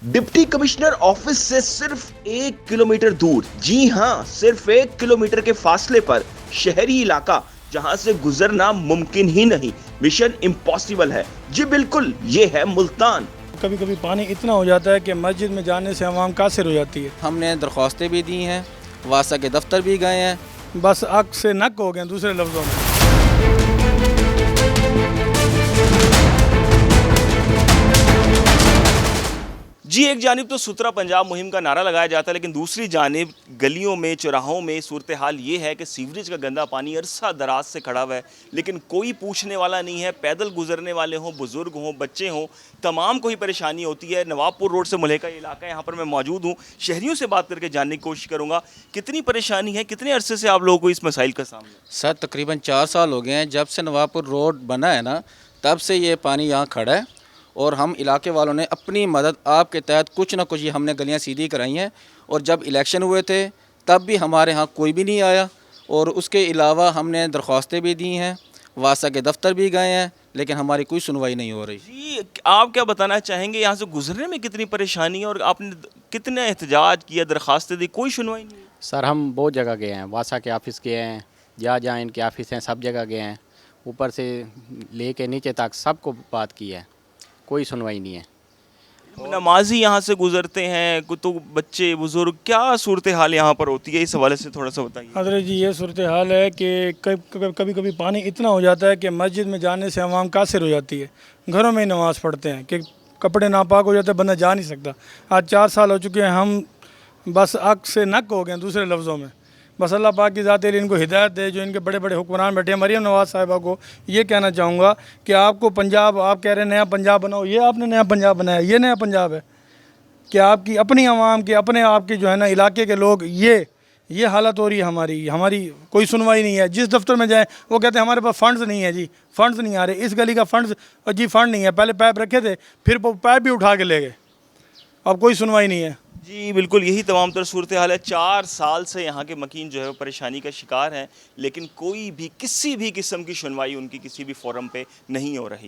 Deputy commissioner office से सिर्फ 1 kilometre दूर, जी हां, सिर्फ 1 किलोमीटर के फासले पर शहरी इलाका जहां से गुजरना मुमकिन ही नहीं, मिशन इम्पॉसिबल है। जी बिल्कुल, ये है मुल्तान। कभी कभी पानी इतना हो जाता है कि मस्जिद में जाने से आवाम कासिर हो जाती है। हमने दरख्वास्तें भी दी हैं, वासा के दफ्तर भी गए हैं, बस अक से नक हो गए दूसरे लफ्ज़ों में। जी एक जानिब तो सुथरा पंजाब मुहिम का नारा लगाया जाता है, लेकिन दूसरी जानिब गलियों में चौराहों में सूरत हाल ये है कि सीवरेज का गंदा पानी अरसा दराज से खड़ा हुआ है, लेकिन कोई पूछने वाला नहीं है। पैदल गुजरने वाले हों, बुजुर्ग हों, बच्चे हों, तमाम को ही परेशानी होती है। नवाबपुर रोड से मुल्हे का ये इलाका है, यहाँ पर मैं मौजूद हूँ। शहरियों से बात करके जानने की कोशिश करूँगा कितनी परेशानी है, कितने अरसे से आप लोगों को इस मसाइल का सामना है। सर तकरीबन 4 साल हो गए हैं जब से नवाबपुर रोड बना है ना, तब से ये पानी यहाँ खड़ा है। और हम इलाके वालों ने अपनी मदद आपके तहत कुछ ना कुछ ये हमने गलियाँ सीधी कराई हैं। और जब इलेक्शन हुए थे तब भी हमारे यहाँ कोई भी नहीं आया, और उसके अलावा हमने दरख्वास्तें भी दी हैं, वासा के दफ्तर भी गए हैं, लेकिन हमारी कोई सुनवाई नहीं हो रही। जी आप क्या बताना चाहेंगे, यहाँ से गुजरने में कितनी परेशानी है और आपने कितने एहतजाज किया, दरखास्तें दी, कोई सुनवाई नहीं है। सर हम बहुत जगह गए हैं, वासा के ऑफ़िस गए हैं, जहाँ जहाँ इनके ऑफ़िस हैं सब जगह गए हैं, ऊपर से लेके नीचे तक सबको बात की है, कोई सुनवाई नहीं है। नमाजी यहाँ से गुजरते हैं, तो बच्चे बुजुर्ग, क्या सूरत हाल यहाँ पर होती है, इस हवाले से थोड़ा सा बताइए। हज़रत जी ये सूरत हाल है कि कभी कभी पानी इतना हो जाता है कि मस्जिद में जाने से आवाम कासिर हो जाती है। घरों में ही नमाज़ पढ़ते हैं कि कपड़े नापाक हो जाते हैं, बंदा जा नहीं सकता। आज 4 साल हो चुके हैं, हम बस अक से नक हो गए दूसरे लफ्ज़ों में। बस अल्लाह पाक की ज़ात इनको हिदायत दे, जो इनके बड़े बड़े हुक्मरान बैठे हैं। मरीम नवाज़ साहिबा को ये कहना चाहूँगा कि आपको पंजाब, आप कह रहे हैं नया पंजाब बनाओ, ये आपने नया पंजाब बनाया, ये नया पंजाब है कि आपकी अपनी आवाम के, अपने आपके जो है ना इलाके के लोग, ये हालत हो रही है। हमारी कोई सुनवाई नहीं है। जिस दफ्तर में जाएं वो कहते हैं हमारे पास फ़ंड्स नहीं है जी, फ़ंड्स नहीं आ रहे, इस गली का फ़ंड्स जी फ़ंड नहीं है। पहले पैप रखे थे, फिर वो पैप भी उठा के ले गए, अब कोई सुनवाई नहीं है। जी बिल्कुल, यही तमाम तर सूरत हाल है। 4 साल से यहाँ के मकीन जो है वो परेशानी का शिकार हैं, लेकिन कोई भी किसी भी किस्म की सुनवाई उनकी किसी भी फोरम पे नहीं हो रही।